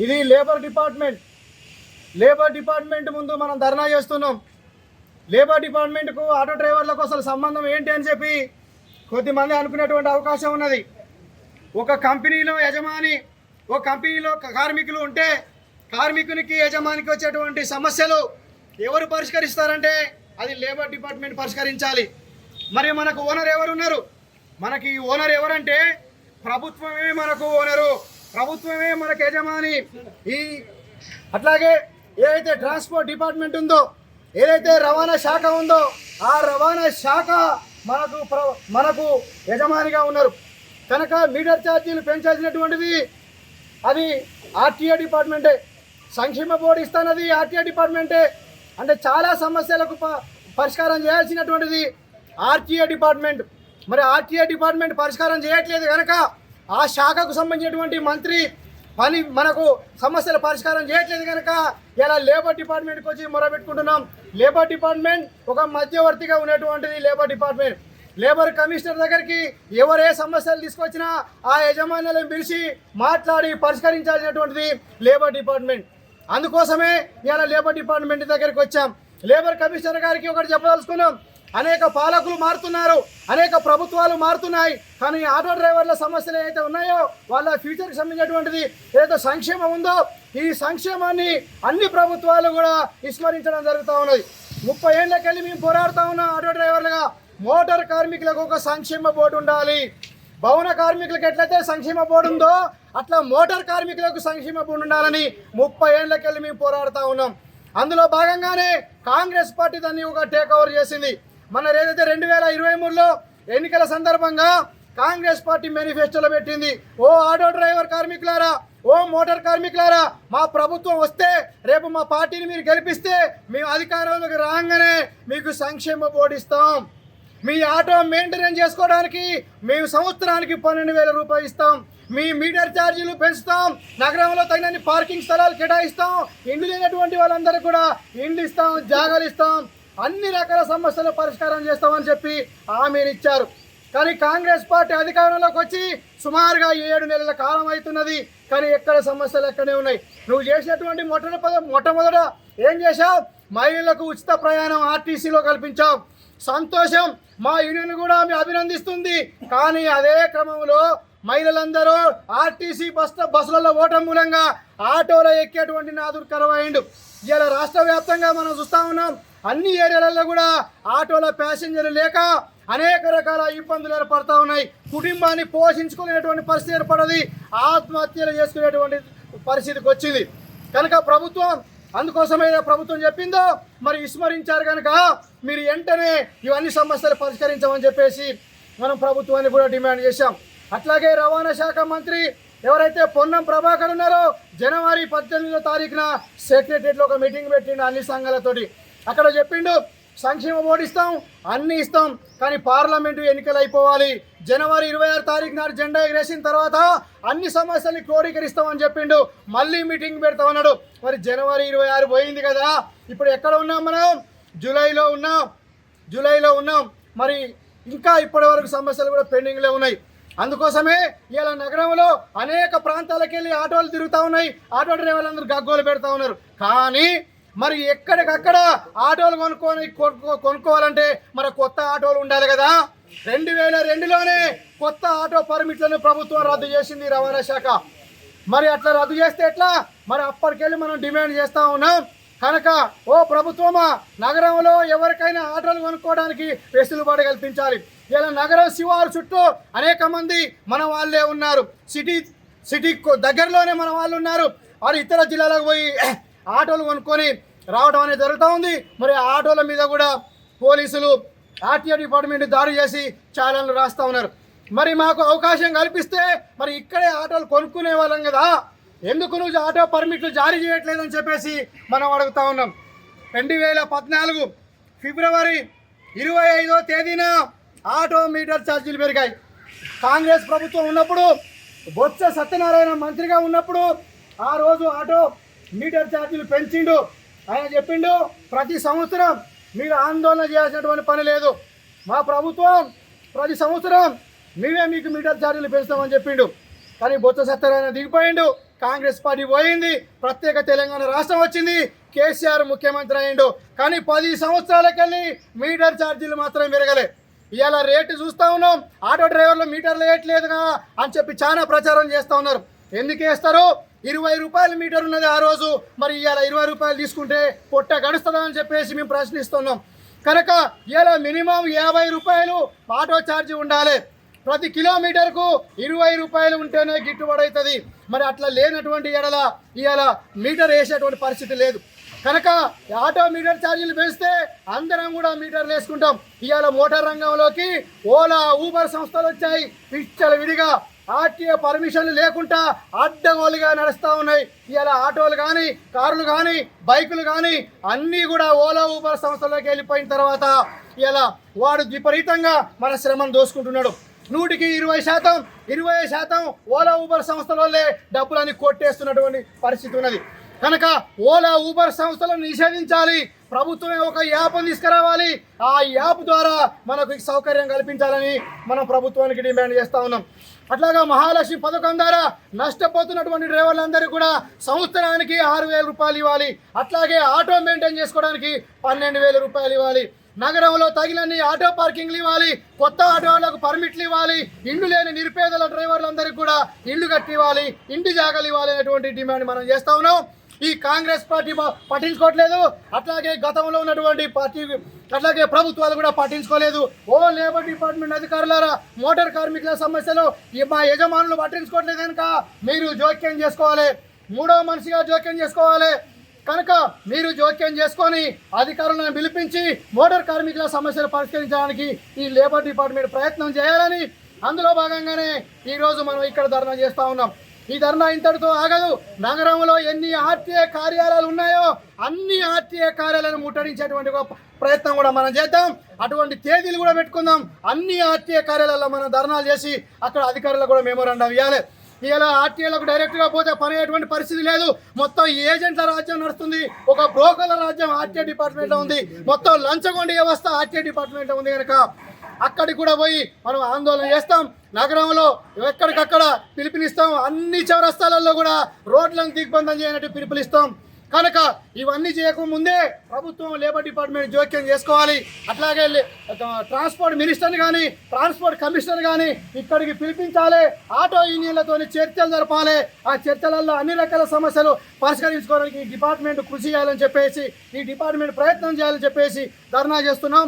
ఇది labour department ముందు మనం ధర్నా చేస్తున్నాం. లేబర్ డిపార్ట్మెంట్కు ఆటో డ్రైవర్లకు అసలు సంబంధం ఏంటి అని చెప్పి కొద్దిమంది అనుకునేటువంటి అవకాశం ఉన్నది. ఒక కంపెనీలో యజమాని, ఒక కంపెనీలో కార్మికులు ఉంటే కార్మికునికి యజమానికి వచ్చేటువంటి సమస్యలు ఎవరు పరిష్కరిస్తారంటే అది లేబర్ డిపార్ట్మెంట్ పరిష్కరించాలి. మరి మనకు ఓనర్ ఎవరున్నారు? మనకి ఓనర్ ఎవరంటే ప్రభుత్వమే మనకు ఓనరు, ప్రభుత్వమే మనకు యజమాని. అట్లాగే ఏదైతే ట్రాన్స్పోర్ట్ డిపార్ట్మెంట్ ఉందో, ఏదైతే రవాణా శాఖ ఉందో ఆ రవాణా శాఖ మనకు యజమానిగా ఉన్నారు. కనుక మీటర్ ఛార్జీలు పెంచాల్సినటువంటిది అది ఆర్టీఏ డిపార్ట్మెంటే. సంక్షేమ బోర్డు ఇస్తానది ఆర్టీఏ డిపార్ట్మెంటే. అంటే చాలా సమస్యలకు పరిష్కారం చేయాల్సినటువంటిది ఆర్టీఏ డిపార్ట్మెంట్. మరి ఆర్టీఏ డిపార్ట్మెంట్ పరిష్కారం చేయట్లేదు కనుక ఆ శాఖకు సంబంధించినటువంటి మంత్రి మనకు సమస్యల పరిష్కారం చేయట్లేదు కనుక ఇలా లేబర్ డిపార్ట్మెంట్కి వచ్చి మొరబెట్టుకుంటున్నాం. లేబర్ డిపార్ట్మెంట్ ఒక మధ్యవర్తిగా ఉన్నటువంటిది లేబర్ డిపార్ట్మెంట్. లేబర్ కమిషనర్ దగ్గరికి ఎవరు ఏ సమస్యలు తీసుకొచ్చినా ఆ యజమానులను పిలిచి మాట్లాడి పరిష్కరించాల్సినటువంటిది లేబర్ డిపార్ట్మెంట్. అందుకోసమే ఇలా లేబర్ డిపార్ట్మెంట్ దగ్గరికి వచ్చాం. లేబర్ కమిషనర్ గారికి ఒకటి చెప్పదలుచుకున్నాం. అనేక పాలకులు మారుతున్నారు, అనేక ప్రభుత్వాలు మారుతున్నాయి, కానీ ఆటో డ్రైవర్ల సమస్యలు ఏదైతే ఉన్నాయో వాళ్ళ ఫ్యూచర్కి సంబంధించినటువంటిది ఏదైతే సంక్షేమం ఉందో ఈ సంక్షేమాన్ని అన్ని ప్రభుత్వాలు కూడా విస్మరించడం జరుగుతూ ఉన్నది. 30 ఏళ్ళకెళ్ళి మేము పోరాడుతూ ఉన్నాం ఆటో డ్రైవర్లుగా. మోటార్ కార్మికులకు ఒక సంక్షేమ బోర్డు ఉండాలి. భవన కార్మికులకు ఎట్లయితే సంక్షేమ బోర్డు ఉందో అట్లా మోటార్ కార్మికులకు సంక్షేమ బోర్డు ఉండాలని 30 ఏళ్ళకెళ్ళి మేము పోరాడుతూ ఉన్నాం. అందులో భాగంగానే కాంగ్రెస్ పార్టీ దాన్ని ఒక టేక్ ఓవర్ చేసింది. మన ఏదైతే 2023లో ఎన్నికల సందర్భంగా కాంగ్రెస్ పార్టీ మేనిఫెస్టోలో పెట్టింది, ఓ ఆటో డ్రైవర్ కార్మికులారా, ఓ మోటార్ కార్మికులారా, మా ప్రభుత్వం వస్తే రేపు మా పార్టీని మీరు గెలిపిస్తే మేము అధికారంలోకి రాగానే మీకు సంక్షేమ బోర్డు ఇస్తాం. మీ ఆటో మెయింటెనెన్స్ చేసుకోవడానికి మేము సంవత్సరానికి 12,000 రూపాయలు ఇస్తాం. మీ మీటర్ ఛార్జీలు పెంచుతాం. నగరంలో తగినన్ని పార్కింగ్ స్థలాలు కేటాయిస్తాం. ఇండ్లు లేనటువంటి వాళ్ళందరూ కూడా ఇండ్లు ఇస్తాం, జాగాలు ఇస్తాం, అన్ని రకాల సమస్యలు పరిష్కారం చేస్తామని చెప్పి హామీని ఇచ్చారు. కానీ కాంగ్రెస్ పార్టీ అధికారంలోకి వచ్చి సుమారుగా 7 నెలల కాలం అవుతున్నది, కానీ ఎక్కడ సమస్యలు ఎక్కడే ఉన్నాయి. నువ్వు చేసినటువంటి మొట్టమొదట ఏం చేశావు? మహిళలకు ఉచిత ప్రయాణం ఆర్టీసీలో కల్పించావు. సంతోషం, మా యూనియన్ కూడా అభినందిస్తుంది. కానీ అదే క్రమంలో మహిళలందరూ ఆర్టీసీ బస్సులలో ఓటం మూలంగా ఆటోలో ఎక్కేటువంటి నాదుర్కరమైండు. ఇలా రాష్ట్ర వ్యాప్తంగా మనం చూస్తూ ఉన్నాం. అన్ని ఏరియాలలో కూడా ఆటోల ప్యాసింజర్లు లేక అనేక రకాల ఇబ్బందులు ఏర్పడుతూ ఉన్నాయి. కుటుంబాన్ని పోషించుకునేటువంటి పరిస్థితి ఏర్పడది, ఆత్మహత్యలు చేసుకునేటువంటి పరిస్థితికి వచ్చింది. కనుక ప్రభుత్వం అందుకోసమే ప్రభుత్వం చెప్పిందో మరి విస్మరించారు కనుక మీరు వెంటనే ఇవన్నీ సమస్యలు పరిష్కరించమని చెప్పేసి మనం ప్రభుత్వాన్ని కూడా డిమాండ్ చేశాం. అట్లాగే రవాణా శాఖ మంత్రి ఎవరైతే పొన్నం ప్రభాకర్ ఉన్నారో జనవరి 18వ తారీఖున సెక్రటరియట్లో ఒక మీటింగ్ పెట్టిండు అన్ని సంఘాలతోటి. అక్కడ చెప్పిండు సంక్షేమ బోర్డు ఇస్తాం, అన్నీ ఇస్తాం, కానీ పార్లమెంటు ఎన్నికలు అయిపోవాలి. జనవరి 26 తారీఖు నాడు జెండా ఎగరేసిన తర్వాత అన్ని సమస్యల్ని క్రోడీకరిస్తామని చెప్పిండు. మళ్ళీ మీటింగ్ పెడతామన్నాడు. మరి జనవరి 26 పోయింది కదా, ఇప్పుడు ఎక్కడ ఉన్నాం మనం? జూలైలో ఉన్నాం. మరి ఇంకా ఇప్పటి వరకు సమస్యలు కూడా పెండింగ్లో ఉన్నాయి. అందుకోసమే ఇలా నగరంలో అనేక ప్రాంతాలకు వెళ్ళి ఆటోలు తిరుగుతూ ఉన్నాయి. ఆటో డ్రైవర్లు అందరూ గగ్గోలు పెడతా ఉన్నారు. కానీ మరి ఎక్కడికక్కడ ఆటోలు కొనుక్కోవాలంటే మరి కొత్త ఆటోలు ఉండాలి కదా. 2002లోనే కొత్త ఆటో పర్మిట్లను ప్రభుత్వం రద్దు చేసింది రవాణా శాఖ. మరి అట్లా రద్దు చేస్తే ఎట్లా? మరి అప్పటికెళ్ళి మనం డిమాండ్ చేస్తూ ఉన్నాం. కనుక ఓ ప్రభుత్వమా, నగరంలో ఎవరికైనా ఆటోలు కొనుక్కోవడానికి వెసులుబాటు కల్పించాలి. ఇలా నగరం శివారు చుట్టూ అనేక మంది మన వాళ్ళే ఉన్నారు. సిటీ దగ్గరలోనే మన వాళ్ళు ఉన్నారు. వారు ఇతర జిల్లాలకు పోయి ఆటోలు కొనుక్కొని రావడం అనేది జరుగుతూ ఉంది. మరి ఆటోల మీద కూడా పోలీసులు ఆర్టీఏ డిపార్ట్మెంట్ దాడి చేసి చాలాలు రాస్తూ ఉన్నారు. మరి మాకు అవకాశం కల్పిస్తే మరి ఇక్కడే ఆటోలు కొనుక్కునే వాళ్ళం కదా, ఎందుకు నువ్వు ఆటో పర్మిట్లు జారీ చేయట్లేదని చెప్పేసి మనం అడుగుతా ఉన్నాం. 2014 ఫిబ్రవరి 25వ తేదీన ఆటో మీటర్ ఛార్జీలు పెరిగాయి. కాంగ్రెస్ ప్రభుత్వం ఉన్నప్పుడు, బొత్స సత్యనారాయణ మంత్రిగా ఉన్నప్పుడు ఆ రోజు ఆటో మీటర్ ఛార్జీలు పెంచిండు. ఆయన చెప్పిండు ప్రతి సంవత్సరం మీరు ఆందోళన చేయాల్సినటువంటి పని లేదు, మా ప్రభుత్వం ప్రతి సంవత్సరం మేమే మీకు మీటర్ ఛార్జీలు పెంచుతామని చెప్పిండు. కానీ బొత్స సత్యనారాయణ దిగిపోయిండు. కాంగ్రెస్ పార్టీ పోయింది, ప్రత్యేక తెలంగాణ రాష్ట్రం వచ్చింది, కేసీఆర్ ముఖ్యమంత్రి అయ్యిండు. కానీ 10 సంవత్సరాలకెళ్ళి మీటర్ ఛార్జీలు మాత్రం పెరగలే. ఇవాళ రేటు చూస్తూ ఉన్నాం, ఆటో డ్రైవర్లు మీటర్లు వేయట్లేదుగా అని చెప్పి చాలా ప్రచారం చేస్తూ ఉన్నారు. ఎందుకు వేస్తారు? 20 రూపాయల మీటర్ ఉన్నది ఆ రోజు, మరి ఇవాళ 20 రూపాయలు తీసుకుంటే పొట్ట గడుస్తుందా అని చెప్పేసి మేము ప్రశ్నిస్తున్నాం. కనుక ఇవాళ మినిమం 50 రూపాయలు ఆటో ఛార్జీ ఉండాలి. ప్రతి కిలోమీటర్కు 20 రూపాయలు ఉంటేనే గిట్టుబడి అవుతుంది. మరి అట్లా లేనటువంటి ఎడల ఇవాళ మీటర్ వేసేటువంటి పరిస్థితి లేదు. కనుక ఆటో మీటర్ ఛార్జీలు పెంచితే అందరం కూడా మీటర్లు వేసుకుంటాం. ఇవాళ మోటార్ రంగంలోకి ఓలా, ఊబర్ సంస్థలు వచ్చాయి. పిచ్చల విడిగా ఆర్టీఏ పర్మిషన్లు లేకుండా అడ్డగోలుగా నడుస్తూ ఉన్నాయి. ఇవాళ ఆటోలు కానీ, కార్లు కానీ, బైకులు కానీ అన్నీ కూడా ఓలా, ఊబర్ సంస్థలోకి వెళ్ళిపోయిన తర్వాత ఇవాళ వాడు విపరీతంగా మన శ్రమను దోసుకుంటున్నాడు. 100కి 20% ఓలా, ఊబర్ సంస్థలే డబ్బులని కొట్టేస్తున్నటువంటి పరిస్థితి ఉన్నది. కనుక ఓలా, ఊబర్ సంస్థలను నిషేధించాలి. ప్రభుత్వమే ఒక యాప్ను తీసుకురావాలి. ఆ యాప్ ద్వారా మనకు సౌకర్యం కల్పించాలని మనం ప్రభుత్వానికి డిమాండ్ చేస్తూ ఉన్నాం. అట్లాగా మహాలక్ష్మి పథకం ద్వారా నష్టపోతున్నటువంటి డ్రైవర్లందరికీ కూడా సంవత్సరానికి 6,000 రూపాయలు ఇవ్వాలి. అట్లాగే ఆటో మెయింటైన్ చేసుకోవడానికి 12,000 రూపాయలు ఇవ్వాలి. నగరంలో తగినన్ని ఆటో పార్కింగ్లు ఇవ్వాలి. కొత్త ఆటోలకు పర్మిట్లు ఇవ్వాలి. ఇండ్లు లేని నిరుపేదల డ్రైవర్లందరికీ కూడా ఇల్లు కట్టి ఇవ్వాలి, ఇంటి జాగాలు ఇవ్వాలి అనేటువంటి డిమాండ్ మనం చేస్తూ ఉన్నాం. ఈ కాంగ్రెస్ పార్టీ పట్టించుకోవట్లేదు. అట్లాగే గతంలో ఉన్నటువంటి పార్టీ అట్లాగే ప్రభుత్వాలు కూడా పట్టించుకోలేదు. లేబర్ డిపార్ట్మెంట్ అధికారులారా, మోటార్ కార్మికుల సమస్యలు మా యజమానులు పట్టించుకోవట్లేదు కనుక మీరు జోక్యం చేసుకోవాలి, మూడవ మనిషిగా జోక్యం చేసుకోవాలి. కనుక మీరు జోక్యం చేసుకొని అధికారులను పిలిపించి మోటార్ కార్మికుల సమస్యలు పరిష్కరించడానికి ఈ లేబర్ డిపార్ట్మెంట్ ప్రయత్నం చేయాలని, అందులో భాగంగానే ఈరోజు మనం ఇక్కడ ధర్నా చేస్తూ ఉన్నాం. ఈ ధర్నా ఇంతటితో ఆగదు. నగరంలో ఎన్ని ఆర్టీఏ కార్యాలయాలు ఉన్నాయో అన్ని ఆర్టీఏ కార్యాలయాలను ముట్టడించేటువంటి ప్రయత్నం కూడా మనం చేద్దాం. అటువంటి తేదీలు కూడా పెట్టుకుందాం. అన్ని ఆర్టీఏ కార్యాలయాల్లో మనం ధర్నాలు చేసి అక్కడ అధికారులకు కూడా మెమోరాండం ఇవ్వాలి. ఇలా ఆర్టీఏలకు డైరెక్ట్గా పోతే పని అయ్యేటువంటి పరిస్థితి లేదు. మొత్తం ఏజెంట్ల రాజ్యం నడుస్తుంది. ఒక బ్రోకర్ల రాజ్యం ఆర్టీఏ డిపార్ట్మెంట్లో ఉంది. మొత్తం లంచగొండి వ్యవస్థ ఆర్టీఏ డిపార్ట్మెంట్లో ఉంది. కనుక అక్కడికి కూడా పోయి మనం ఆందోళన చేస్తాం. నగరంలో ఎక్కడికక్కడ పిలుపునిస్తాం. అన్ని చౌరస్తాలలో కూడా రోడ్లను దిగ్బంధం చేయనట్టు పిలుపునిస్తాం. కనుక ఇవన్నీ చేయకముందే ప్రభుత్వం లేబర్ డిపార్ట్మెంట్ జోక్యం చేసుకోవాలి. అట్లాగే ట్రాన్స్పోర్ట్ మినిస్టర్ని కానీ, ట్రాన్స్పోర్ట్ కమిషనర్ కానీ ఇక్కడికి పిలిపించాలి. ఆటో యూనియన్లతో చర్చలు జరపాలి. ఆ చర్చలలో అన్ని రకాల సమస్యలు పరిష్కరించుకోవడానికి డిపార్ట్మెంట్ కృషి చేయాలని చెప్పేసి, ఈ డిపార్ట్మెంట్ ప్రయత్నం చేయాలని చెప్పేసి ధర్నా చేస్తున్నాం.